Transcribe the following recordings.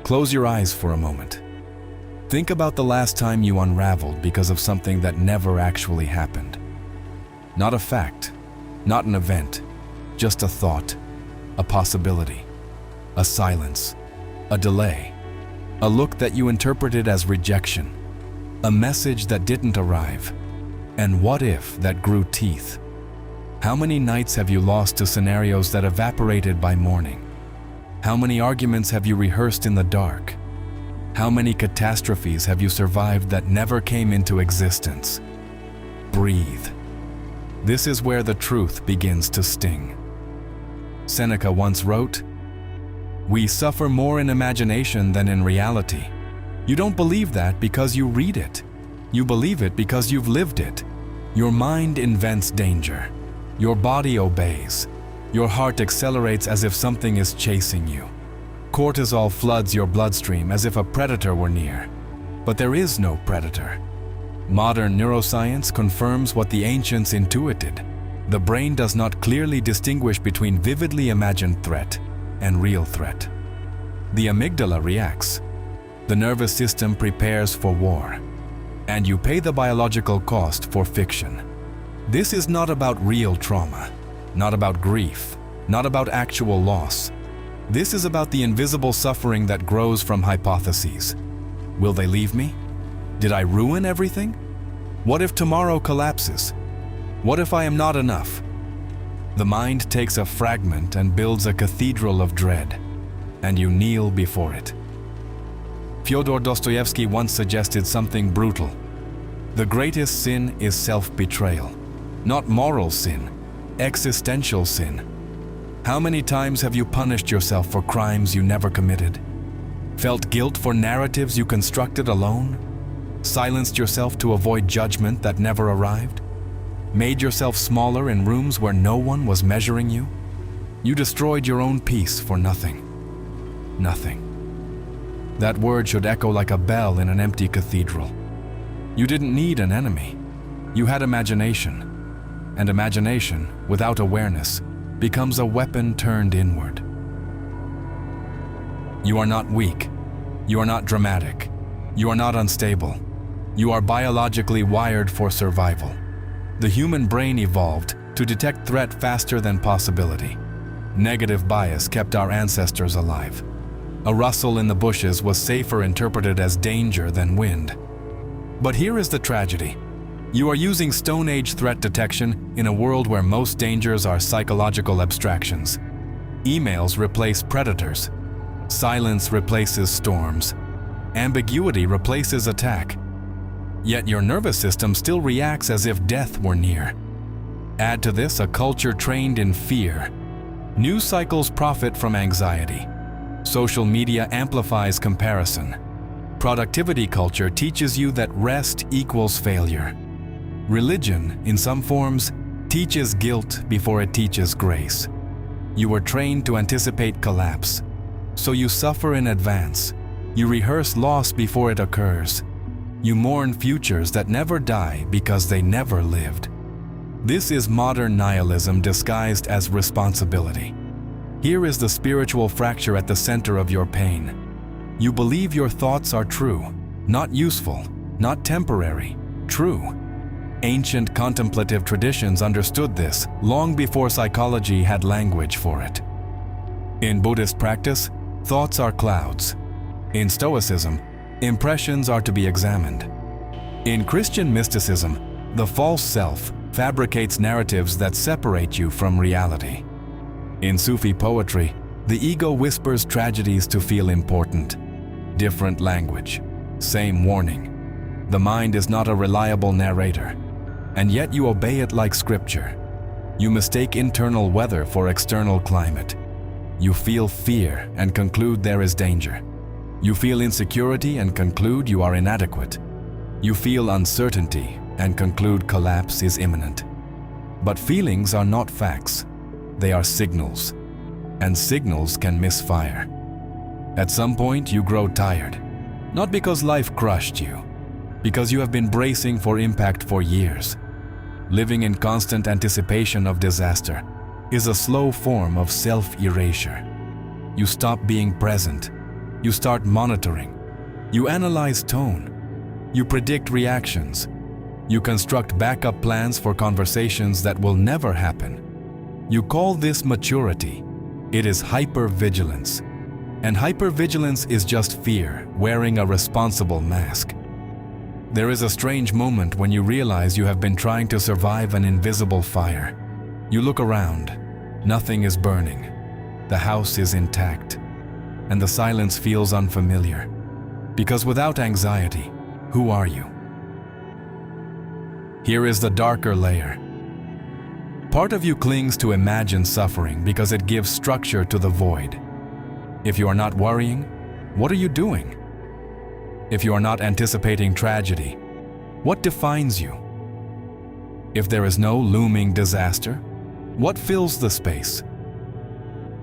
Close your eyes for a moment. Think about the last time you unraveled because of something that never actually happened. Not a fact, not an event, just a thought, a possibility, a silence, a delay, a look that you interpreted as rejection, a message that didn't arrive, and what if that grew teeth. How many nights have you lost to scenarios that evaporated by morning? How many arguments have you rehearsed in the dark? How many catastrophes have you survived that never came into existence? Breathe. This is where the truth begins to sting. Seneca once wrote, "We suffer more in imagination than in reality." You don't believe that because you read it. You believe it because you've lived it. Your mind invents danger. Your body obeys. Your heart accelerates as if something is chasing you. Cortisol floods your bloodstream as if a predator were near. But there is no predator. Modern neuroscience confirms what the ancients intuited. The brain does not clearly distinguish between vividly imagined threat and real threat. The amygdala reacts. The nervous system prepares for war. And you pay the biological cost for fiction. This is not about real trauma, not about grief, not about actual loss. This is about the invisible suffering that grows from hypotheses. Will they leave me? Did I ruin everything? What if tomorrow collapses? What if I am not enough? The mind takes a fragment and builds a cathedral of dread, and you kneel before it. Fyodor Dostoevsky once suggested something brutal. The greatest sin is self-betrayal. Not moral sin, existential sin. How many times have you punished yourself for crimes you never committed? Felt guilt for narratives you constructed alone? Silenced yourself to avoid judgment that never arrived? Made yourself smaller in rooms where no one was measuring you? You destroyed your own peace for nothing. Nothing. That word should echo like a bell in an empty cathedral. You didn't need an enemy. You had imagination. And imagination, without awareness, becomes a weapon turned inward. You are not weak. You are not dramatic. You are not unstable. You are biologically wired for survival. The human brain evolved to detect threat faster than possibility. Negative bias kept our ancestors alive. A rustle in the bushes was safer interpreted as danger than wind. But here is the tragedy. You are using Stone Age threat detection in a world where most dangers are psychological abstractions. Emails replace predators. Silence replaces storms. Ambiguity replaces attack. Yet your nervous system still reacts as if death were near. Add to this a culture trained in fear. News cycles profit from anxiety. Social media amplifies comparison. Productivity culture teaches you that rest equals failure. Religion, in some forms, teaches guilt before it teaches grace. You were trained to anticipate collapse, so you suffer in advance. You rehearse loss before it occurs. You mourn futures that never die because they never lived. This is modern nihilism disguised as responsibility. Here is the spiritual fracture at the center of your pain. You believe your thoughts are true, not useful, not temporary, true. Ancient contemplative traditions understood this long before psychology had language for it. In Buddhist practice, thoughts are clouds. In Stoicism, impressions are to be examined. In Christian mysticism, the false self fabricates narratives that separate you from reality. In Sufi poetry, the ego whispers tragedies to feel important. Different language, same warning. The mind is not a reliable narrator, and yet you obey it like scripture. You mistake internal weather for external climate. You feel fear and conclude there is danger. You feel insecurity and conclude you are inadequate. You feel uncertainty and conclude collapse is imminent. But feelings are not facts. They are signals, and signals can misfire. At some point, you grow tired, not because life crushed you, because you have been bracing for impact for years. Living in constant anticipation of disaster is a slow form of self-erasure. You stop being present. You start monitoring. You analyze tone. You predict reactions. You construct backup plans for conversations that will never happen. You call this maturity. It is hypervigilance. And hypervigilance is just fear wearing a responsible mask. There is a strange moment when you realize you have been trying to survive an invisible fire. You look around. Nothing is burning. The house is intact. And the silence feels unfamiliar. Because without anxiety, who are you? Here is the darker layer. Part of you clings to imagined suffering because it gives structure to the void. If you are not worrying, what are you doing? If you are not anticipating tragedy, what defines you? If there is no looming disaster, what fills the space?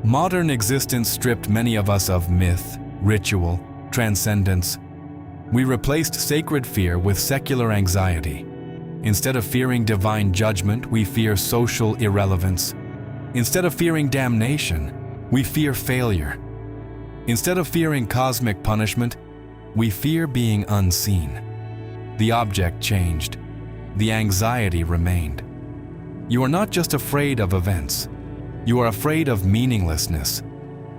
Modern existence stripped many of us of myth, ritual, transcendence. We replaced sacred fear with secular anxiety. Instead of fearing divine judgment, we fear social irrelevance. Instead of fearing damnation, we fear failure. Instead of fearing cosmic punishment, we fear being unseen. The object changed. The anxiety remained. You are not just afraid of events. You are afraid of meaninglessness.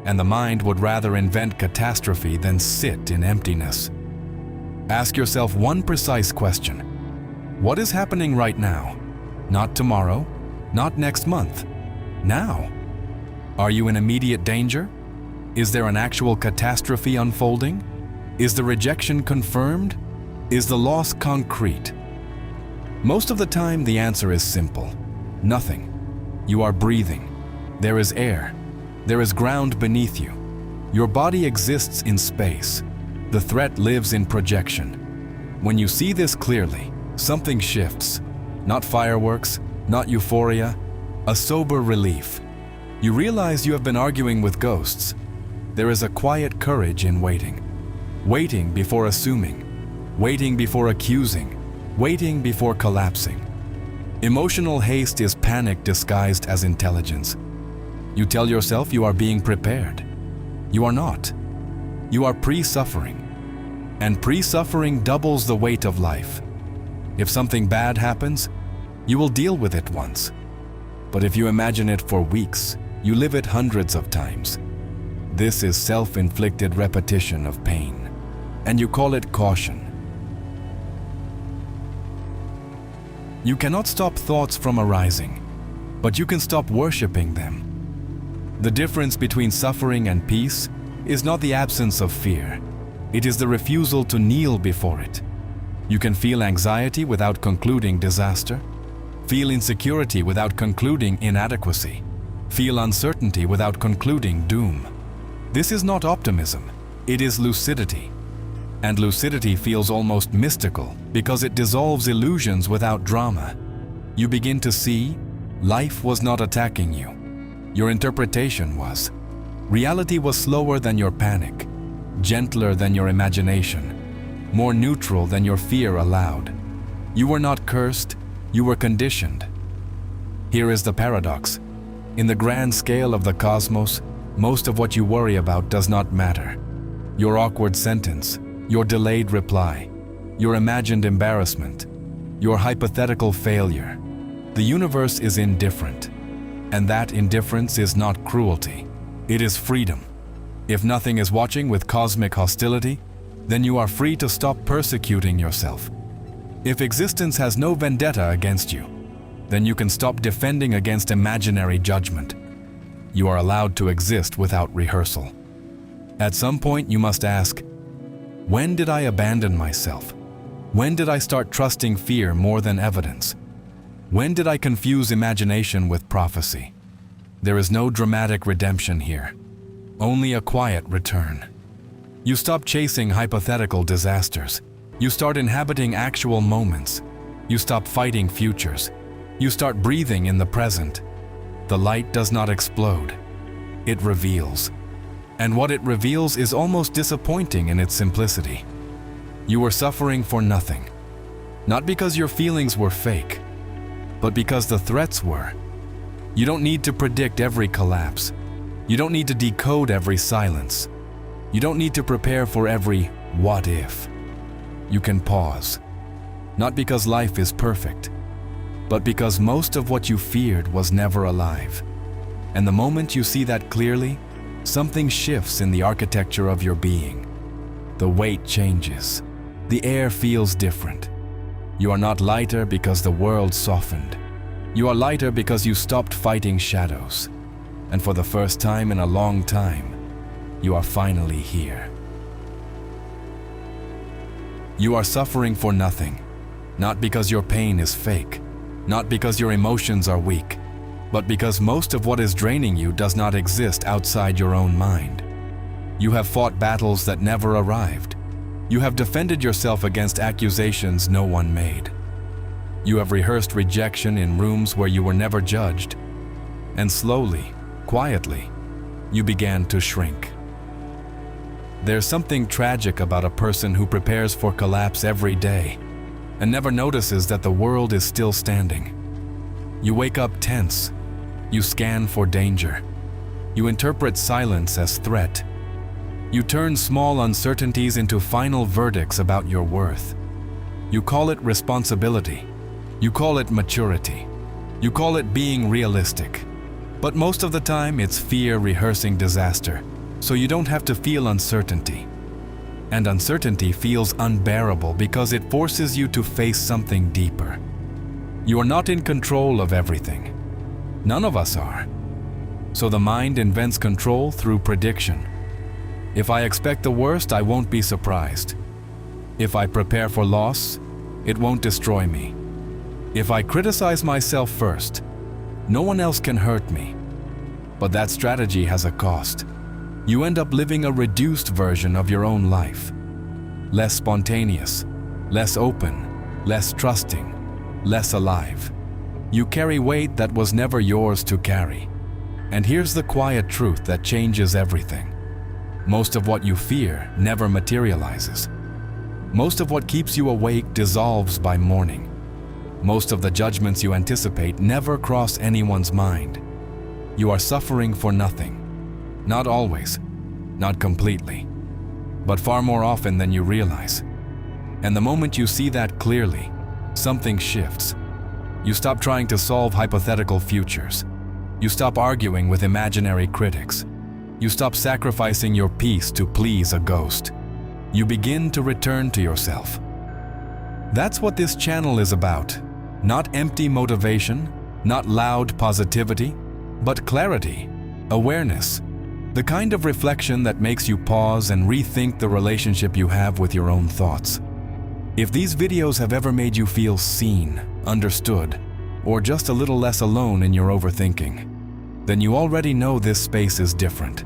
And the mind would rather invent catastrophe than sit in emptiness. Ask yourself one precise question. What is happening right now? Not tomorrow, not next month. Now. Are you in immediate danger? Is there an actual catastrophe unfolding? Is the rejection confirmed? Is the loss concrete? Most of the time, the answer is simple. Nothing. You are breathing. There is air. There is ground beneath you. Your body exists in space. The threat lives in projection. When you see this clearly, something shifts. Not fireworks, not euphoria, a sober relief. You realize you have been arguing with ghosts. There is a quiet courage in waiting. Waiting before assuming. Waiting before accusing. Waiting before collapsing. Emotional haste is panic disguised as intelligence. You tell yourself you are being prepared. You are not. You are pre-suffering. And pre-suffering doubles the weight of life. If something bad happens, you will deal with it once. But if you imagine it for weeks, you live it hundreds of times. This is self-inflicted repetition of pain, and you call it caution. You cannot stop thoughts from arising, but you can stop worshiping them. The difference between suffering and peace is not the absence of fear. It is the refusal to kneel before it. You can feel anxiety without concluding disaster, feel insecurity without concluding inadequacy, feel uncertainty without concluding doom. This is not optimism, it is lucidity. And lucidity feels almost mystical because it dissolves illusions without drama. You begin to see life was not attacking you. Your interpretation was. Reality was slower than your panic, gentler than your imagination, more neutral than your fear allowed. You were not cursed, you were conditioned. Here is the paradox. In the grand scale of the cosmos, most of what you worry about does not matter. Your awkward sentence, your delayed reply, your imagined embarrassment, your hypothetical failure. The universe is indifferent, and that indifference is not cruelty. It is freedom. If nothing is watching with cosmic hostility, then you are free to stop persecuting yourself. If existence has no vendetta against you, then you can stop defending against imaginary judgment. You are allowed to exist without rehearsal. At some point, you must ask, when did I abandon myself? When did I start trusting fear more than evidence? When did I confuse imagination with prophecy? There is no dramatic redemption here, only a quiet return. You stop chasing hypothetical disasters. You start inhabiting actual moments. You stop fighting futures. You start breathing in the present. The light does not explode. It reveals. And what it reveals is almost disappointing in its simplicity. You were suffering for nothing. Not because your feelings were fake, but because the threats were. You don't need to predict every collapse. You don't need to decode every silence. You don't need to prepare for every what if. You can pause. Not because life is perfect, but because most of what you feared was never alive. And the moment you see that clearly, something shifts in the architecture of your being. The weight changes. The air feels different. You are not lighter because the world softened. You are lighter because you stopped fighting shadows. And for the first time in a long time, you are finally here. You are suffering for nothing, not because your pain is fake, not because your emotions are weak, but because most of what is draining you does not exist outside your own mind. You have fought battles that never arrived. You have defended yourself against accusations no one made. You have rehearsed rejection in rooms where you were never judged. And slowly, quietly, you began to shrink. There's something tragic about a person who prepares for collapse every day and never notices that the world is still standing. You wake up tense. You scan for danger. You interpret silence as threat. You turn small uncertainties into final verdicts about your worth. You call it responsibility. You call it maturity. You call it being realistic. But most of the time, it's fear rehearsing disaster, so you don't have to feel uncertainty. And uncertainty feels unbearable because it forces you to face something deeper. You are not in control of everything. None of us are. So the mind invents control through prediction. If I expect the worst, I won't be surprised. If I prepare for loss, it won't destroy me. If I criticize myself first, no one else can hurt me. But that strategy has a cost. You end up living a reduced version of your own life. Less spontaneous, less open, less trusting, less alive. You carry weight that was never yours to carry. And here's the quiet truth that changes everything. Most of what you fear never materializes. Most of what keeps you awake dissolves by morning. Most of the judgments you anticipate never cross anyone's mind. You are suffering for nothing. Not always, not completely, but far more often than you realize. And the moment you see that clearly, something shifts. You stop trying to solve hypothetical futures. You stop arguing with imaginary critics. You stop sacrificing your peace to please a ghost. You begin to return to yourself. That's what this channel is about. Not empty motivation, not loud positivity, but clarity, awareness, the kind of reflection that makes you pause and rethink the relationship you have with your own thoughts. If these videos have ever made you feel seen, understood, or just a little less alone in your overthinking, then you already know this space is different.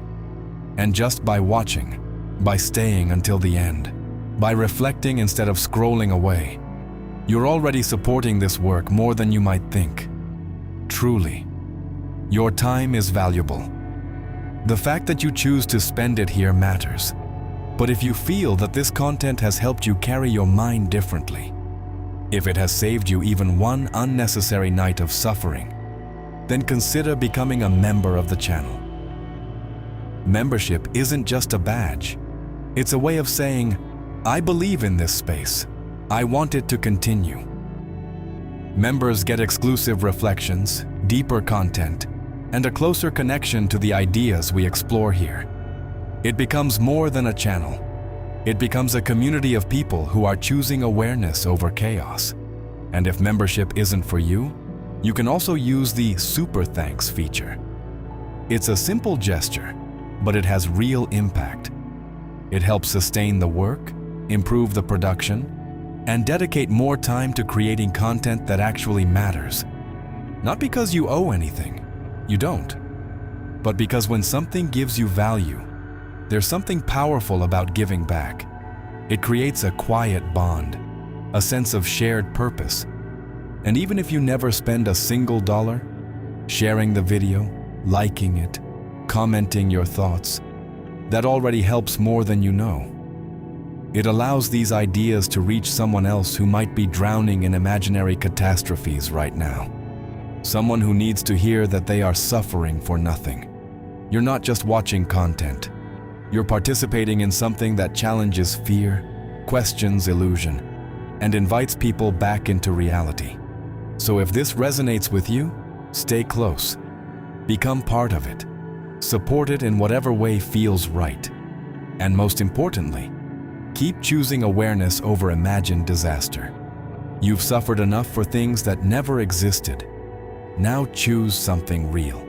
And just by watching, by staying until the end, by reflecting instead of scrolling away, you're already supporting this work more than you might think. Truly, your time is valuable. The fact that you choose to spend it here matters. But if you feel that this content has helped you carry your mind differently, if it has saved you even one unnecessary night of suffering, then consider becoming a member of the channel. Membership isn't just a badge. It's a way of saying, I believe in this space. I want it to continue. Members get exclusive reflections, deeper content, and a closer connection to the ideas we explore here. It becomes more than a channel. It becomes a community of people who are choosing awareness over chaos. And if membership isn't for you, you can also use the Super Thanks feature. It's a simple gesture, but it has real impact. It helps sustain the work, improve the production, and dedicate more time to creating content that actually matters. Not because you owe anything, you don't, but because when something gives you value, there's something powerful about giving back. It creates a quiet bond, a sense of shared purpose. And even if you never spend a single dollar, sharing the video, liking it, commenting your thoughts, that already helps more than you know. It allows these ideas to reach someone else who might be drowning in imaginary catastrophes right now. Someone who needs to hear that they are suffering for nothing. You're not just watching content. You're participating in something that challenges fear, questions illusion, and invites people back into reality. So if this resonates with you, stay close. Become part of it. Support it in whatever way feels right. And most importantly, keep choosing awareness over imagined disaster. You've suffered enough for things that never existed. Now choose something real.